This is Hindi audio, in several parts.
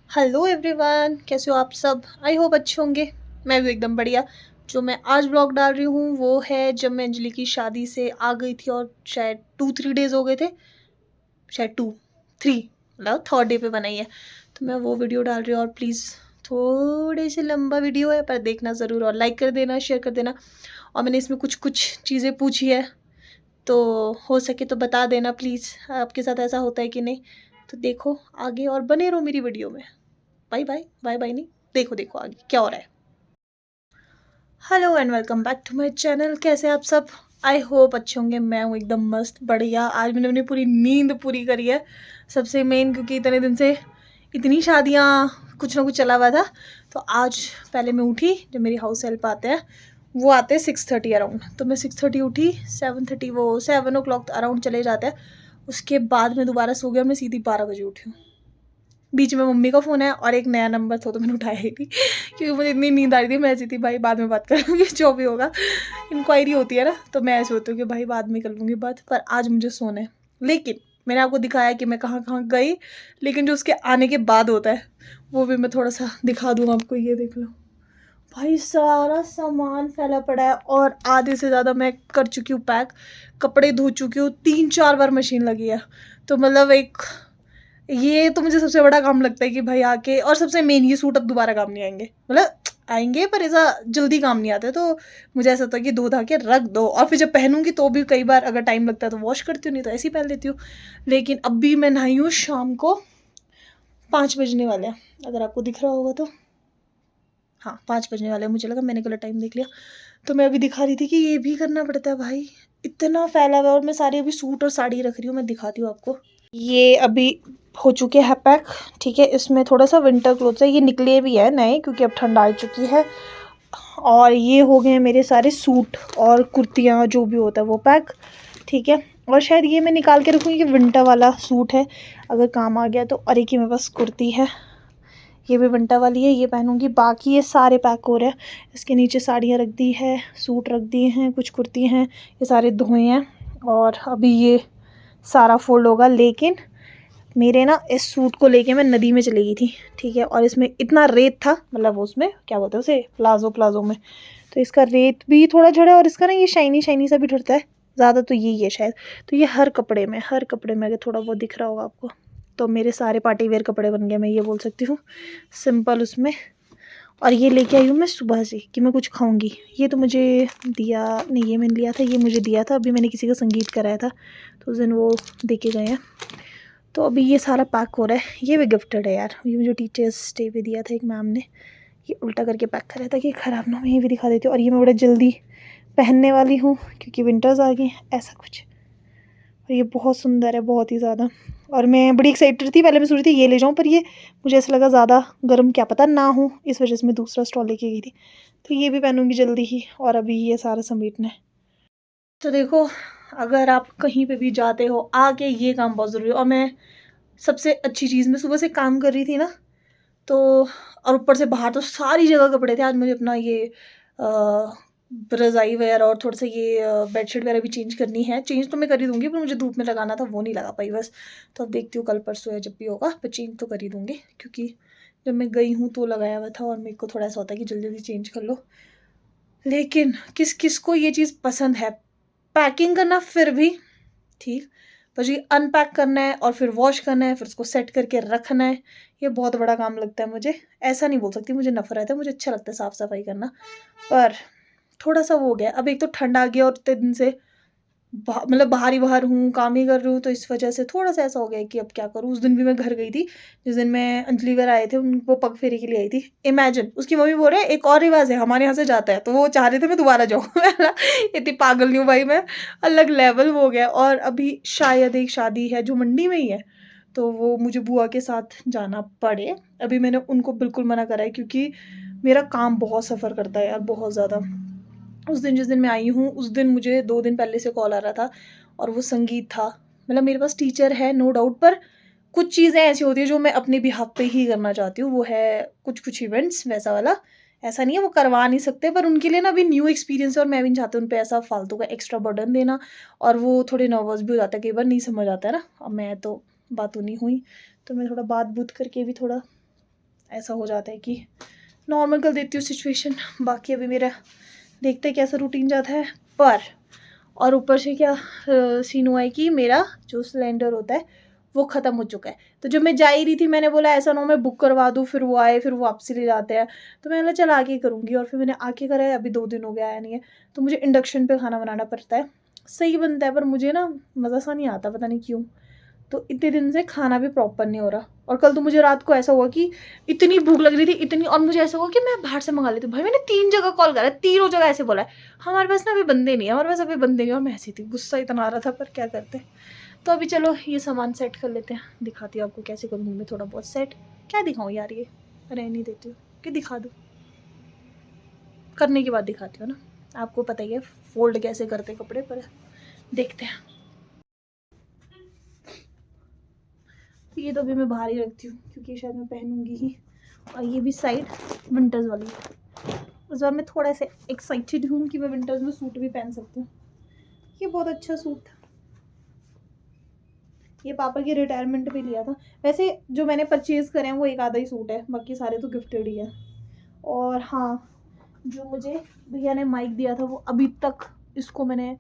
हेलो एवरीवन, कैसे हो आप सब। आई होप अच्छे होंगे। मैं भी एकदम बढ़िया। जो मैं आज ब्लॉग डाल रही हूँ वो है जब मैं अंजलि की शादी से आ गई थी और शायद 2-3 डेज हो गए थे। शायद 2-3, मतलब थर्ड डे पे बनाई है। तो मैं वो वीडियो डाल रही हूँ और प्लीज़ थोड़े से लंबा वीडियो है पर देखना ज़रूर और लाइक कर देना, शेयर कर देना। और मैंने इसमें कुछ कुछ चीज़ें पूछी है, तो हो सके तो बता देना प्लीज़, आपके साथ ऐसा होता है कि नहीं। तो देखो आगे और बने रहो मेरी वीडियो में। बाय बाय, बाय बाय नहीं, देखो देखो आगे क्या हो रहा है। Hello and welcome back to my channel. कैसे हैं आप सब। आई होप अच्छे होंगे। मैं हूँ एकदम मस्त बढ़िया। आज मैंने अपनी पूरी नींद पूरी करी है, सबसे मेन, क्योंकि इतने दिन से इतनी शादियाँ कुछ ना कुछ चला हुआ था। तो आज पहले मैं उठी, जब मेरी हाउस हेल्प आते हैं वो आते हैं 6:30 अराउंड, तो मैं 6:30 उठी। 7:30 वो 7 o'clock अराउंड चले जाते हैं। उसके बाद मैं दोबारा सो गया, मैं सीधी 12 बजे उठी हूँ। बीच में मम्मी का फ़ोन है और एक नया नंबर था तो मैंने उठाया ही नहीं, क्योंकि मुझे इतनी नींद आ रही थी। मैं ऐसी थी भाई बाद में बात कर लूँगी, जो भी होगा। इंक्वायरी होती है ना, तो मैं ऐसे होती हूँ कि भाई बाद में कर लूँगी बात, पर आज मुझे सोना है। लेकिन मैंने आपको दिखाया कि मैं कहाँ कहाँ गई, लेकिन जो उसके आने के बाद होता है वो भी मैं थोड़ा सा दिखा दूँ आपको। ये देख लो भाई, सारा सामान फैला पड़ा है और आधे से ज़्यादा मैं कर चुकी हूँ पैक। कपड़े धो चुकी हूँ, 3-4 बार मशीन लगी है। तो मतलब एक, ये तो मुझे सबसे बड़ा काम लगता है कि भाई आके, और सबसे मेन ये सूट अब दोबारा काम नहीं आएंगे, मतलब आएंगे पर ऐसा जल्दी काम नहीं आते। तो मुझे ऐसा होता है कि धो धा के रख दो, और फिर जब पहनूंगी तो भी कई बार अगर टाइम लगता है तो वॉश करती हूँ, नहीं तो ऐसे ही पहन लेती हूँ। लेकिन अभी मैं नहाई हूँ, शाम को 5 बजने वाले हैं, अगर आपको दिख रहा होगा तो। हाँ, 5 बजने वाले हैं। मुझे लगा मैंने गलत टाइम देख लिया। तो मैं अभी दिखा रही थी कि ये भी करना पड़ता है भाई, इतना फैला हुआ है। और मैं सारे अभी सूट और साड़ी रख रही हूँ, मैं दिखाती हूँ आपको। ये अभी हो चुके हैं पैक, ठीक है। इसमें थोड़ा सा विंटर क्लोथ्स है, ये निकले भी है नए क्योंकि अब ठंड आ चुकी है। और ये हो गए हैं मेरे सारे सूट और कुर्तियाँ, जो भी होता है वो पैक, ठीक है। और शायद ये मैं निकाल के रखूँगी कि विंटर वाला सूट है, अगर काम आ गया तो। और एक ही मेरे पास कुर्ती है, ये भी विंटर वाली है, ये पहनूंगी। बाकी ये सारे पैक हो रहे हैं। इसके नीचे साड़ियाँ रख दी है, सूट रख दिए हैं, कुछ कुर्ती हैं, ये सारे धोए हैं। और अभी ये सारा फोल्ड होगा। लेकिन मेरे ना इस सूट को लेके मैं नदी में चली गई थी, ठीक है। और इसमें इतना रेत था, मतलब उसमें क्या बोलते हैं उसे, प्लाजो में। तो इसका रेत भी थोड़ा झड़ा है और इसका ना ये शाइनी शाइनी सा भी ठहरता है ज़्यादा, तो यही है शायद। तो ये हर कपड़े में अगर थोड़ा बहुत दिख रहा होगा आपको, तो मेरे सारे पार्टी वेयर कपड़े बन गए, मैं ये बोल सकती हूँ। सिंपल उसमें। और ये लेके आई हूँ मैं सुबह से कि मैं कुछ खाऊंगी। ये तो मुझे दिया नहीं, ये मैंने लिया था, ये मुझे दिया था। अभी मैंने किसी का संगीत कराया था तो उस दिन वो दे के गए हैं। तो अभी ये सारा पैक हो रहा है। ये भी गिफ्टेड है यार, ये मुझे टीचर्स डे पे दिया था एक मैम ने। ये उल्टा करके पैक करा था कि ख़राब ना हो, ये भी दिखा देती हूँ। और ये मैं बड़ा जल्दी पहनने वाली हूँ क्योंकि विंटर्स आ गए, ऐसा कुछ। और ये बहुत सुंदर है, बहुत ही ज़्यादा। और मैं बड़ी एक्साइटेड थी, पहले मैं सोच रही थी ये ले जाऊँ, पर ये मुझे ऐसा लगा ज़्यादा गर्म क्या पता ना हो, इस वजह से मैं दूसरा स्टॉल लेके गई थी। तो ये भी पहनूंगी जल्दी ही। और अभी ये सारा समेटना है। तो देखो, अगर आप कहीं पे भी जाते हो, आके ये काम बहुत ज़रूरी है। और मैं सबसे अच्छी चीज़, मैं सुबह से काम कर रही थी ना, तो और ऊपर से बाहर तो सारी जगह कपड़े थे। आज मुझे अपना ये रज़ाई वगैरह और थोड़ा सा ये बेडशीट वगैरह भी चेंज करनी है। चेंज तो मैं कर ही दूँगी, पर मुझे धूप में लगाना था, वो नहीं लगा पाई बस। तो अब देखती हूँ कल परसों या जब भी होगा, पर चेंज तो कर ही दूँगी, क्योंकि जब मैं गई हूँ तो लगाया हुआ था और मेरे को थोड़ा ऐसा होता है कि जल्दी जल्दी चेंज कर लो। लेकिन किस किस को ये चीज़ पसंद है, पैकिंग करना फिर भी ठीक, पर ये अनपैक करना है और फिर वॉश करना है, फिर उसको सेट करके रखना है, ये बहुत बड़ा काम लगता है मुझे। ऐसा नहीं बोल सकती मुझे नफ़रत है, मुझे अच्छा लगता है साफ़-सफ़ाई करना। पर थोड़ा-सा वो हो गया, अब एक तो ठंड आ गया और इतने दिन से मतलब बाहर ही बाहर हूँ, काम ही कर रही हूँ, तो इस वजह से थोड़ा-सा ऐसा हो गया है कि अब क्या करूँ। उस दिन भी मैं घर गई थी, जिस दिन मैं अंजलि वगैरह आए थे, उनको पग फेरे के लिए आई थी। इमेजिन, उसकी मम्मी बोल रहे हैं एक और रिवाज़ है, हमारे यहाँ से जाता है, तो वो चाह रहे थे मैं दोबारा जाऊँ। मैं ना इतनी पागल नहीं हूँ भाई मैं, अलग लेवल हो गया। और अभी शायद एक शादी है जो मंडी में ही है, तो वो मुझे बुआ के साथ जाना पड़े। अभी मैंने उनको बिल्कुल मना करा है, क्योंकि मेरा काम बहुत सफ़र करता है यार, बहुत ज़्यादा। उस दिन जिस दिन मैं आई हूँ, उस दिन मुझे 2 दिन पहले से कॉल आ रहा था और वो संगीत था। मतलब मेरे पास टीचर है नो डाउट, पर कुछ चीज़ें ऐसी होती हैं जो मैं अपने बिहाफ़ पे ही करना चाहती हूँ। वो है कुछ-कुछ इवेंट्स वैसा वाला। ऐसा नहीं है वो करवा नहीं सकते, पर उनके लिए ना अभी न्यू एक्सपीरियंस है और मैं भी नहीं चाहती उन पे ऐसा फ़ालतू का एक्स्ट्रा बर्डन देना। और वो थोड़े नर्वस भी हो जाते हैं, कई बार नहीं समझ आता है ना। अब मैं तो बातूनी हुई, तो मैं थोड़ा बात-बूत करके भी थोड़ा ऐसा हो जाता है कि नॉर्मल कर देती हूँ सिचुएशन। बाकी अभी मेरा देखते हैं कैसा रूटीन जाता है। पर और ऊपर से क्या सीन हुआ है कि मेरा जो सिलेंडर होता है वो ख़त्म हो चुका है। तो जब मैं जा ही रही थी मैंने बोला ऐसा ना हो मैं बुक करवा दूँ फिर वो आए फिर वो वापसी ले जाते हैं, तो मैंने बोला चल आके ही करूँगी। और फिर मैंने आके करा है, अभी 2 दिन हो गया आया नहीं है। तो मुझे इंडक्शन पे खाना बनाना पड़ता है, सही बनता है पर मुझे ना मज़ा सा नहीं आता, पता नहीं क्यों। तो इतने दिन से खाना भी प्रॉपर नहीं हो रहा। और कल तो मुझे रात को ऐसा हुआ कि इतनी भूख लग रही थी इतनी, और मुझे ऐसा हुआ कि मैं बाहर से मंगा लेती हूँ। भाई मैंने 3 जगह कॉल करा, तीनों जगह ऐसे बोला है हमारे पास ना अभी बंदे नहीं है, हमारे पास अभी बंदे नहीं। और मैं ऐसी थी, गुस्सा इतना आ रहा था पर क्या करते। तो अभी चलो ये सामान सेट कर लेते हैं, दिखाती हूँ आपको कैसे करूँगी मैं थोड़ा बहुत सेट। क्या दिखाऊँ यार, ये रहने देती हूँ कि दिखा दूँ, करने के बाद दिखाती हूँ ना, आपको पता ही है फोल्ड कैसे करते कपड़े। पर देखते हैं। ये तो अभी मैं बाहर ही रखती हूँ क्योंकि शायद मैं पहनूंगी ही। और ये भी साइड विंटर्स वाली है। इस बार मैं थोड़ा सा एक्साइटेड हूँ कि मैं विंटर्स में सूट भी पहन सकती हूँ। ये बहुत अच्छा सूट था, ये पापा की रिटायरमेंट पे लिया था। वैसे जो मैंने परचेज़ करे हैं वो एक आधा ही सूट है, बाकी सारे तो गिफ्टेड ही है। और हाँ, जो मुझे भैया ने माइक दिया था वो अभी तक इसको मैंने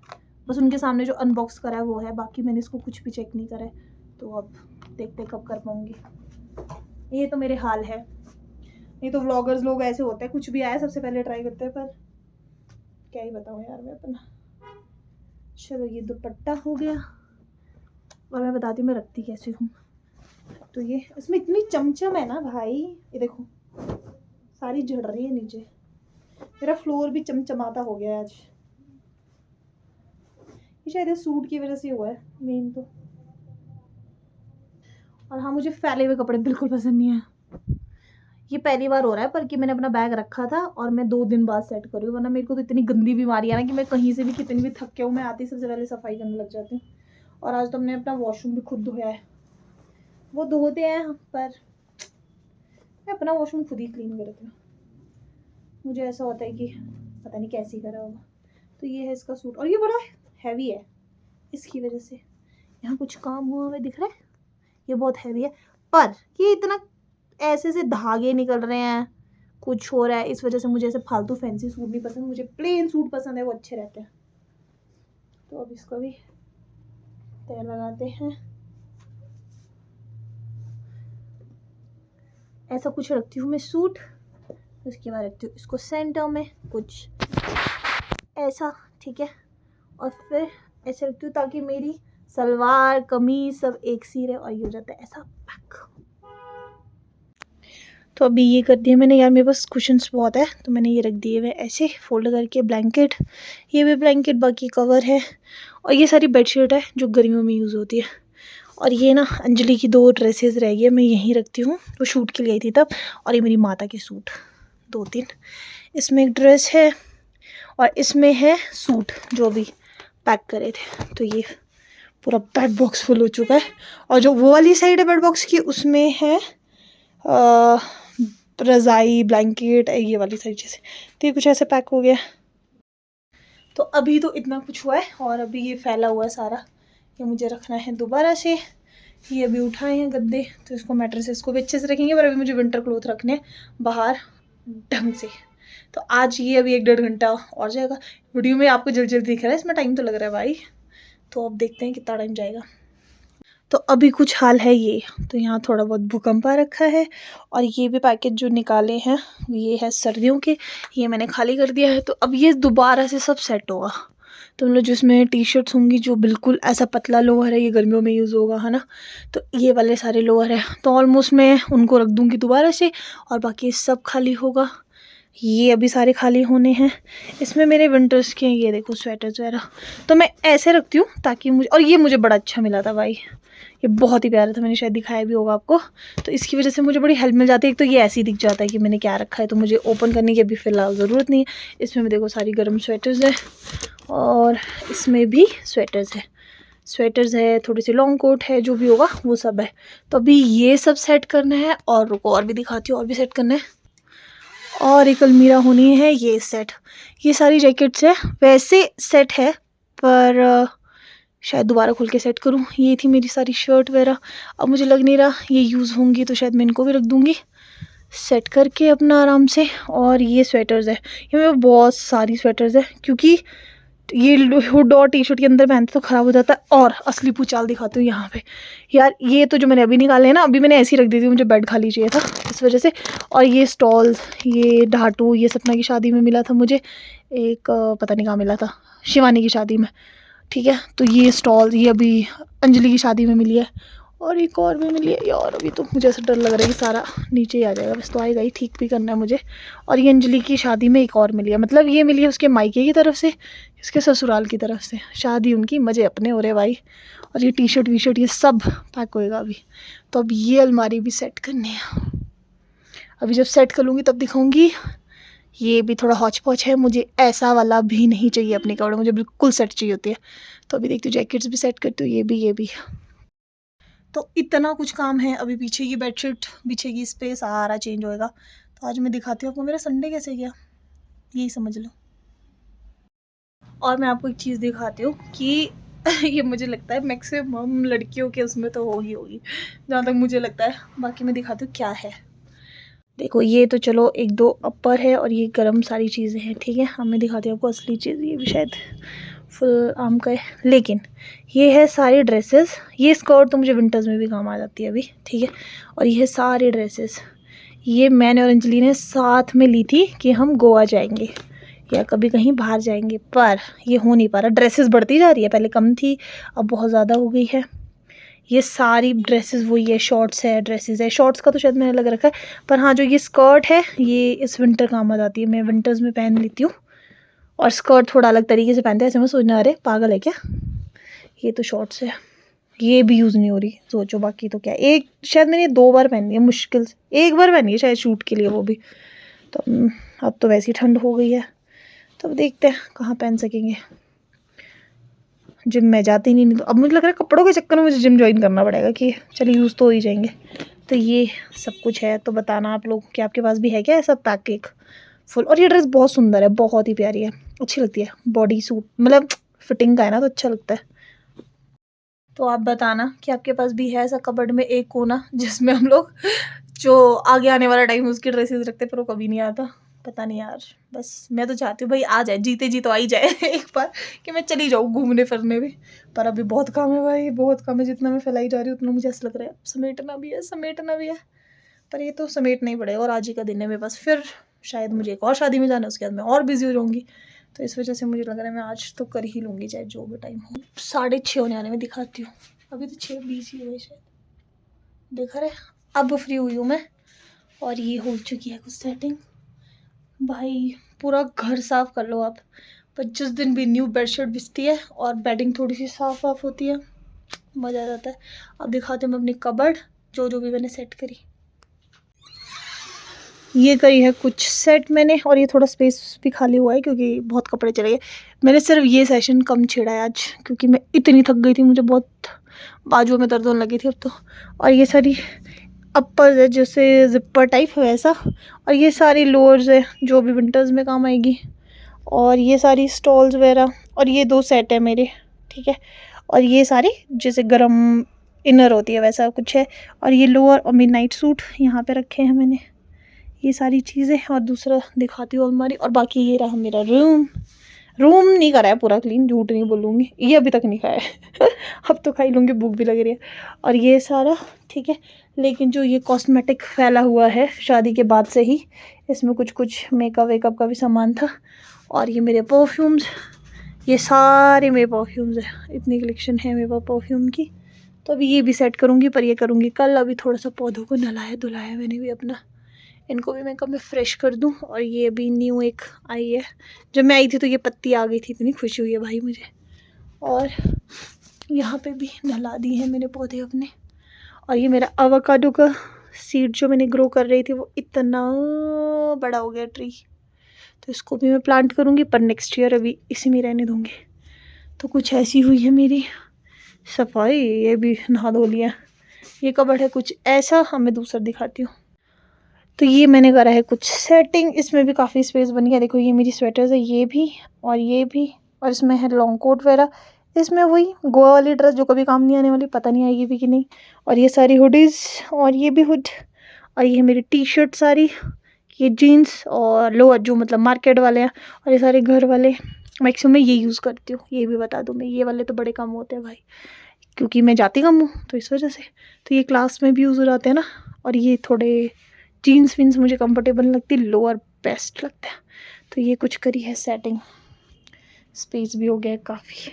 बस उनके सामने जो अनबॉक्स करा है वो है, बाकी मैंने इसको कुछ भी चेक नहीं करा है। तो अब देखते कब कर पाऊँगी। ये तो मेरे हाल है, नहीं तो व्लॉगर्स लोग ऐसे होते हैं कुछ भी आया सबसे पहले ट्राई करते हैं, पर क्या ही बताऊँ यार मैं अपना। चलो ये दुपट्टा हो गया, और मैं बताती हूँ मैं रखती कैसे हूँ। तो ये इसमें इतनी चमचम है ना भाई, ये देखो सारी झड़ रही है नीचे। मेरा फ्लोर भी चमचमाता हो गया है आज। ये शायद इस सूट की वजह से हुआ है मेन तो। और हाँ, मुझे फैले हुए कपड़े बिल्कुल पसंद नहीं है। ये पहली बार हो रहा है पर कि मैंने अपना बैग रखा था और मैं 2 दिन बाद सेट करी, वरना मेरे को तो इतनी गंदी बीमारी है ना कि मैं कहीं से भी कितनी भी थक के हूँ मैं आती ही सबसे पहले सफाई करने लग जाती हूँ। और आज तो हमने अपना वॉशरूम भी खुद धोया है, वो धोते हैं पर मैं अपना वॉशरूम खुद ही क्लीन करती हूँ। मुझे ऐसा होता है कि पता नहीं कैसे करा होगा। तो ये है इसका सूट, और ये बड़ा हैवी है इसकी वजह से यहाँ कुछ काम हुआ हुआ दिख रहा है। ये बहुत हैवी है पर ये इतना ऐसे से धागे निकल रहे हैं, कुछ हो रहा है, इस वजह से मुझे ऐसे फालतू फैंसी सूट नहीं पसंद, मुझे प्लेन सूट पसंद है, वो अच्छे रहते हैं। तो अब इसको भी तय लगाते हैं। ऐसा कुछ रखती हूँ मैं सूट, उसके बाद रखती हूँ इसको सेंटर में कुछ ऐसा, ठीक है। और फिर ऐसे रखती हूँ ताकि मेरी सलवार कमीज सब एक सी रहे, और ये हो जाता है ऐसा पैक। तो अभी ये कर दिया मैंने यार, मेरे पास कुशन्स बहुत है तो मैंने ये रख दिए हुए ऐसे फोल्ड करके। ब्लैंकेट, ये भी ब्लैंकेट, बाकी कवर है। और ये सारी बेडशीट है जो गर्मियों में यूज़ होती है। और ये ना अंजलि की 2 ड्रेसेस रह गई है, मैं यहीं रखती हूँ, वो शूट के लिए आई थी तब। और ये मेरी माता के सूट 2-3, इसमें एक ड्रेस है और इसमें है सूट जो भी पैक करे थे। तो ये पूरा बेड बॉक्स फुल हो चुका है। और जो वो वाली साइड है बेड बॉक्स की उसमें है रज़ाई, ब्लैंकेट, ये वाली सारी चीज़ें। तो ये कुछ ऐसे पैक हो गया। तो अभी तो इतना कुछ हुआ है और अभी ये फैला हुआ है सारा, ये मुझे रखना है दोबारा से। ये अभी उठाए हैं गद्दे तो इसको मैट्रेसेस को भी अच्छे से रखेंगे, पर अभी मुझे विंटर क्लोथ रखने हैं बाहर ढंग से। तो आज ये अभी 1-1.5 घंटा और जाएगा। वीडियो में आपको जल्दी जल्दी दिख रहा है, इसमें टाइम तो लग रहा है भाई। तो अब देखते हैं कितना टाइम जाएगा। तो अभी कुछ हाल है ये, तो यहाँ थोड़ा बहुत भूकंप आ रखा है। और ये भी पैकेज जो निकाले हैं ये है सर्दियों के, ये मैंने खाली कर दिया है। तो अब ये दोबारा से सब सेट होगा। तो मतलब जिसमें टी शर्ट्स होंगी, जो बिल्कुल ऐसा पतला लोअर है, ये गर्मियों में यूज़ होगा है ना। तो ये वाले सारे लोअर है तो ऑलमोस्ट मैं उनको रख दूँगी दोबारा से, और बाकी सब खाली होगा। ये अभी सारे खाली होने हैं। इसमें मेरे विंटर्स के ये देखो स्वेटर्स वगैरह, तो मैं ऐसे रखती हूँ ताकि मुझे, और ये मुझे बड़ा अच्छा मिला था भाई, ये बहुत ही प्यारा था, मैंने शायद दिखाया भी होगा आपको। तो इसकी वजह से मुझे बड़ी हेल्प मिल जाती है। एक तो ये ऐसे ही दिख जाता है कि मैंने क्या रखा है, तो मुझे ओपन करने की अभी फ़िलहाल ज़रूरत नहीं है। इसमें भी देखो सारी गर्म स्वेटर्स है, और इसमें भी स्वेटर्स है, थोड़ी सी लॉन्ग कोट है, जो भी होगा वो सब है। तो अभी ये सब सेट करना है, और रुको और भी दिखाती हूँ, और भी सेट करना है। और एक अलमीरा होनी है, ये सेट, ये सारी जैकेट्स है, वैसे सेट है पर शायद दोबारा खोल के सेट करूँ। ये थी मेरी सारी शर्ट वगैरह, अब मुझे लग नहीं रहा ये यूज़ होंगी, तो शायद मैं इनको भी रख दूँगी सेट करके अपना आराम से। और ये स्वेटर्स है, ये मेरे बहुत सारी स्वेटर्स है, क्योंकि ये हुड और टी शर्ट के अंदर पहनते तो ख़राब हो जाता है। और असली पूचाल दिखाती हूँ यहाँ पे यार, ये तो जो मैंने अभी निकाले हैं ना, अभी मैंने ऐसे ही रख दी थी, मुझे बेड खाली चाहिए था इस वजह से। और ये स्टॉल्स, ये ढाटू, ये सपना की शादी में मिला था मुझे एक, पता नहीं कहाँ मिला था, शिवानी की शादी में, ठीक है। तो ये स्टॉल्स, ये अभी अंजलि की शादी में मिली है, और एक और भी मिली है यार। अभी तो मुझे ऐसा डर लग रहा है कि सारा नीचे ही आ जाएगा, बस तो आएगा ही, ठीक भी करना है मुझे। और ये अंजलि की शादी में एक और मिली है, मतलब ये मिली है उसके मायके की तरफ से, इसके ससुराल की तरफ से, शादी उनकी, मज़े अपने हो रहे भाई। और ये टी शर्ट वी शर्ट ये सब पैक होएगा अभी। तो अब ये अलमारी भी सेट करनी है, अभी जब सेट कर लूँगी तब दिखाऊँगी। ये भी थोड़ा हौच पौच है, मुझे ऐसा वाला भी नहीं चाहिए अपने कपड़े, मुझे बिल्कुल सेट चाहिए होती है। तो अभी देखती हूँ, जैकेट्स भी सेट करती हूँ, ये भी। तो इतना कुछ काम है, अभी पीछे की बेडशीट बिछेगी, स्पेस सारा चेंज होएगा। तो आज मैं दिखाती हूँ आपको मेरा संडे कैसे गया, यही समझ लो। और मैं आपको एक चीज़ दिखाती हूँ कि ये मुझे लगता है मैक्सिमम लड़कियों के उसमें तो होगी, जहाँ तक मुझे लगता है। बाकी मैं दिखाती हूँ क्या है। देखो, ये तो चलो एक दो अपर है, और ये गर्म सारी चीज़ें हैं, ठीक है। अब मैं दिखाती हूँ आपको असली चीज़, ये भी शायद फुल आम का है, लेकिन ये है सारी ड्रेसेस। ये स्कर्ट तो मुझे विंटर्स में भी काम आ जाती है अभी, ठीक है। और ये है सारी ड्रेसेस, ये मैंने और अंजलि ने साथ में ली थी कि हम गोवा जाएंगे या कभी कहीं बाहर जाएंगे, पर ये हो नहीं पा रहा। ड्रेसेस बढ़ती जा रही है, पहले कम थी, अब बहुत ज़्यादा हो गई है। ये सारी ड्रेसेस वही है, शॉर्ट्स है, ड्रेसेस है। शॉर्ट्स का तो शायद मैंने अलग रखा है, पर हाँ जो ये स्कर्ट है ये इस विंटर काम आ जाती है, मैं विंटर्स में पहन लेती हूँ। और स्कर्ट थोड़ा अलग तरीके से पहनते हैं, ऐसे में सोचना अरे पागल है क्या। ये तो शॉर्ट्स है, ये भी यूज़ नहीं हो रही, सोचो। बाकी तो क्या, एक शायद मैंने 2 बार पहनी है, मुश्किल से 1 बार पहनी है शायद शूट के लिए, वो भी। तो अब तो वैसी ठंड हो गई है, तो अब देखते हैं कहाँ पहन सकेंगे। जिम में जाती नहीं तो अब मुझे लग रहा है कपड़ों के चक्कर में मुझे जिम ज्वाइन करना पड़ेगा, कि चलिए यूज़ तो हो ही जाएंगे। तो ये सब कुछ है, तो बताना आप लोग कि आपके पास भी है क्या ऐसा पैक एक फुल। और ये ड्रेस बहुत सुंदर है, बहुत ही प्यारी है, अच्छी लगती है, बॉडी सूट मतलब फिटिंग का है ना, तो अच्छा लगता है। तो आप बताना कि आपके पास भी है ऐसा कबर्ड में एक कोना, जिसमें हम लोग जो आगे आने वाला टाइम उसकी ड्रेसेस रखते, पर वो कभी नहीं आता। पता नहीं यार, बस मैं तो चाहती हूँ भाई आ जाए, जीते जी तो आ ही जाए एक बार, कि मैं चली जाऊँ घूमने फिरने भी। पर अभी बहुत काम है भाई, बहुत काम है। जितना मैं फैलाई जा रही हूँ उतना मुझे ऐसा लग रहा है समेटना भी है, समेटना भी है। पर ये तो समेटना ही पड़ेगा, और आज ही का दिन है मेरे पास, फिर शायद मुझे एक और शादी में जाना है, उसके बाद मैं और बिजी हो जाऊँगी। तो इस वजह से मुझे लग रहा है मैं आज तो कर ही लूँगी, चाहे जो भी टाइम हो। 6:30 होने आने में दिखाती हूँ, अभी तो 6:20 ही हुए शायद, देखा रहे। अब फ्री हुई हूँ मैं, और ये हो चुकी है कुछ सेटिंग। भाई पूरा घर साफ़ कर लो आप, पर जिस दिन भी न्यू बेडशीट बिछती है और बेडिंग थोड़ी सी साफ़ वाफ होती है, मज़ा आ जाता है। अब दिखाती हूँ मैं अपनी कबर्ड, जो जो भी मैंने सेट करी। ये करी है कुछ सेट मैंने, और ये थोड़ा स्पेस भी खाली हुआ है क्योंकि बहुत कपड़े चले गए। मैंने सिर्फ ये सेशन कम छेड़ा है आज, क्योंकि मैं इतनी थक गई थी, मुझे बहुत बाजुओं में दर्द होने लगी थी अब तो। और ये सारी अपर है, जैसे जिपर टाइप है वैसा। और ये सारी लोअर्स है जो भी विंटर्स में काम आएगी। और ये सारी स्टॉल्स वगैरह, और ये 2 सेट है मेरे, ठीक है। और ये सारी जैसे गरम इनर होती है वैसा कुछ है। और ये लोअर और मिड नाइट सूट यहाँ पे रखे हैं मैंने, ये सारी चीज़ें। और दूसरा दिखाती हूँ अलमारी। और बाकी ये रहा मेरा रूम नहीं करा है पूरा क्लीन, झूठ नहीं बोलूँगी, ये अभी तक नहीं खाया है अब तो खाई लूँगी, भूख भी लग रही है। और ये सारा ठीक है, लेकिन जो ये कॉस्मेटिक फैला हुआ है शादी के बाद से ही, इसमें कुछ कुछ मेकअप वेकअप का भी सामान था। और ये मेरे परफ्यूम्स, ये सारे मेरे परफ्यूम्स है, इतनी कलेक्शन है मेरे पास परफ्यूम की। तो अभी ये भी सेट करूँगी, पर ये करूँगी कल। अभी थोड़ा सा पौधों को नहलाया धुलाया मैंने भी अपना, इनको भी मैं कब में फ्रेश कर दूँ। और ये अभी न्यू एक आई है, जब मैं आई थी तो ये पत्ती आ गई थी, इतनी खुशी हुई है भाई मुझे। और यहाँ पे भी नहला दी है मैंने पौधे अपने। और ये मेरा एवोकाडो का सीड जो मैंने ग्रो कर रही थी, वो इतना बड़ा हो गया ट्री, तो इसको भी मैं प्लांट करूँगी, पर नेक्स्ट ईयर, अभी इसी में रहने दूँगी। तो कुछ ऐसी हुई है मेरी सफाई। ये भी नहा धो लिया। ये कबर्ड है कुछ ऐसा, मैं दूसरा दिखाती हूँ। तो ये मैंने करा है कुछ सेटिंग, इसमें भी काफ़ी स्पेस बन गया। देखो ये मेरी स्वेटर्स है, ये भी और ये भी, और इसमें है लॉन्ग कोट वगैरह। इसमें वही गोवा वाली ड्रेस जो कभी काम नहीं आने वाली, पता नहीं आएगी भी कि नहीं। और ये सारी हुडीज़, और ये भी हुड, और ये है मेरी टी शर्ट सारी, ये जीन्स और लोअर जो मतलब मार्केट वाले हैं, और ये सारे घर वाले। मैक्सिमम मैं ये यूज़ करती हूँ, ये भी बता दूँ मैं, ये वाले तो बड़े कम होते हैं भाई, क्योंकि मैं जाती कम हूँ तो इस वजह से। तो ये क्लास में भी यूज़ हो जाते हैं ना। और ये थोड़े जीन्स विन्स मुझे कंफर्टेबल लगती, लोअर बेस्ट लगता है। तो ये कुछ करी है सेटिंग, स्पेस भी हो गया है काफ़ी।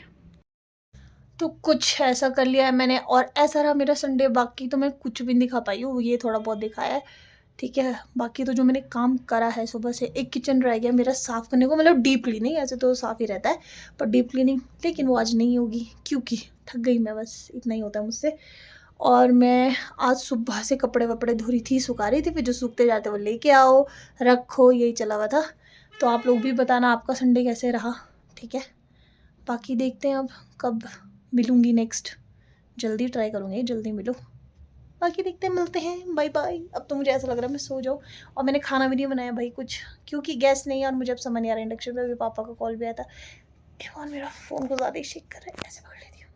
तो कुछ ऐसा कर लिया है मैंने, और ऐसा रहा मेरा संडे। बाकी तो मैं कुछ भी नहीं दिखा पाई हूँ, ये थोड़ा बहुत दिखाया है, ठीक है। बाकी तो जो मैंने काम करा है सुबह से, एक किचन रह गया मेरा साफ़ करने को, मतलब डीप क्लीनिंग, ऐसे तो साफ़ ही रहता है पर डीप क्लीनिंग, लेकिन वो आज नहीं होगी क्योंकि थक गई मैं, बस इतना ही होता है मुझसे। और मैं आज सुबह से कपड़े वपड़े धो रही थी, सुखा रही थी, फिर जो सूखते जाते वो लेके आओ रखो, यही चला हुआ था। तो आप लोग भी बताना आपका संडे कैसे रहा, ठीक है। बाकी देखते हैं अब कब मिलूँगी नेक्स्ट, जल्दी ट्राई करूँगी जल्दी मिलूँ। बाकी देखते हैं, मिलते हैं, बाय बाय। अब तो मुझे ऐसा लग रहा है मैं सो जाऊँ, और मैंने खाना भी नहीं बनाया भाई कुछ, क्योंकि गैस नहीं है और मुझे अब समझ नहीं आ रहा इंडक्शन पे। भी पापा का कॉल भी आया था, और मेरा फ़ोन को ज़्यादा ही शेक कर रहा है, ऐसे पकड़ लेती हूँ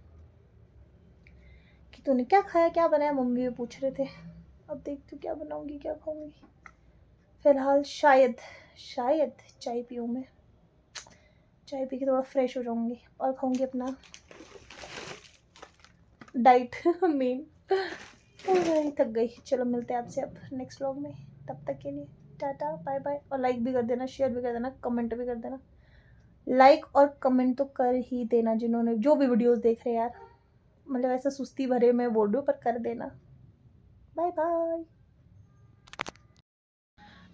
कि तूने क्या खाया क्या बनाया, मम्मी भी पूछ रहे थे। अब देखती हूँ क्या बनाऊँगी क्या खाऊँगी। फ़िलहाल शायद चाय पीऊँ मैं, चाय पी के थोड़ा फ्रेश हो जाऊँगी और खाऊँगी अपना डाइट मेन। थक गई, चलो मिलते हैं आपसे अब नेक्स्ट व्लॉग में। तब तक के लिए टाटा बाय बाय। और लाइक भी कर देना, शेयर भी कर देना, कमेंट भी कर देना। लाइक और कमेंट तो कर ही देना जिन्होंने जो भी वीडियोस देख रहे हैं यार, मतलब ऐसा सुस्ती भरे मैं बोल रही हूँ पर कर देना। Bye bye.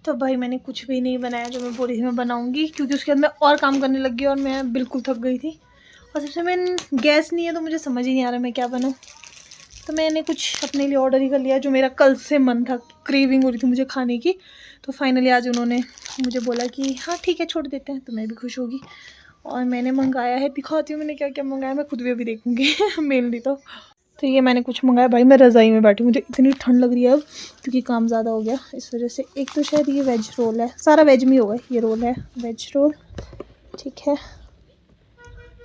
तो भाई मैंने कुछ भी नहीं बनाया जो मैं बोल रही थी मैं बनाऊँगी, क्योंकि उसके बाद मैं और काम करने लग गई और मैं बिल्कुल थक गई थी। और सबसे मेन गैस नहीं है तो मुझे समझ ही नहीं आ रहा मैं क्या बनाऊँ। तो मैंने कुछ अपने लिए ऑर्डर ही कर लिया, जो मेरा कल से मन था, क्रेविंग हो रही थी मुझे खाने की। तो फाइनली आज उन्होंने मुझे बोला कि हाँ ठीक है छोड़ देते हैं, तो मैं भी खुश होगी। और मैंने मंगाया है, दिखाती हूँ मैंने क्या क्या मंगाया, मैं खुद भी अभी देखूँगी मेनली तो ये मैंने कुछ मंगाया। भाई मैं रज़ाई में बैठी, मुझे इतनी ठंड लग रही है अब, क्योंकि काम ज़्यादा हो गया इस वजह से। एक तो शायद ये वेज रोल है, सारा वेज में ही होगा, ये रोल है वेज रोल, ठीक है।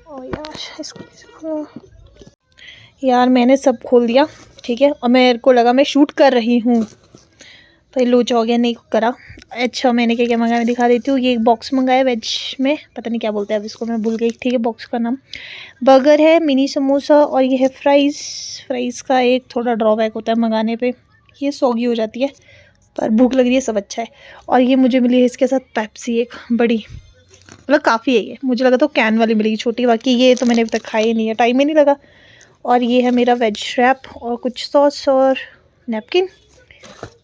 और यार इसको यार मैंने सब खोल दिया, ठीक है। और मेरे को लगा मैं शूट कर रही हूँ, तो ये लोचा हो गया, नहीं करा। अच्छा मैंने क्या क्या मंगाया मैं दिखा देती हूँ। ये एक बॉक्स मंगाया वेज में, पता नहीं क्या बोलते हैं अब इसको, मैं भूल गई, ठीक है। बॉक्स का नाम बर्गर है, मिनी समोसा, और ये है फ्राइज़ का एक थोड़ा ड्रॉबैक होता है मंगाने पे, ये सौगी हो जाती है, पर भूख लग रही है, सब अच्छा है। और ये मुझे मिली है इसके साथ पेप्सी एक बड़ी, मतलब काफ़ी है ये, मुझे लगा तो कैन वाली मिलेगी छोटी, बाकी ये तो मैंने अभी तक खाई नहीं है, टाइम ही नहीं लगा। और ये है मेरा वेज रैप और कुछ सॉस और नैपकिन।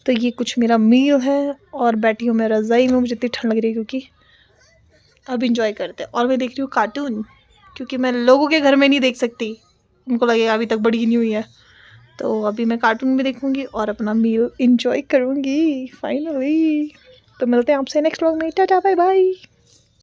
तो ये कुछ मेरा मील है, और बैठी हूँ मैं रज़ाई में, मुझे इतनी ठंड लग रही है क्योंकि अब इंजॉय करते हैं। और मैं देख रही हूँ कार्टून, क्योंकि मैं लोगों के घर में नहीं देख सकती, उनको लगेगा अभी तक बड़ी नहीं हुई है। तो अभी मैं कार्टून भी देखूँगी और अपना मील इंजॉय करूँगी फाइनली। तो मिलते हैं आपसे नेक्स्ट व्लॉग में, टाटा बाय बाय।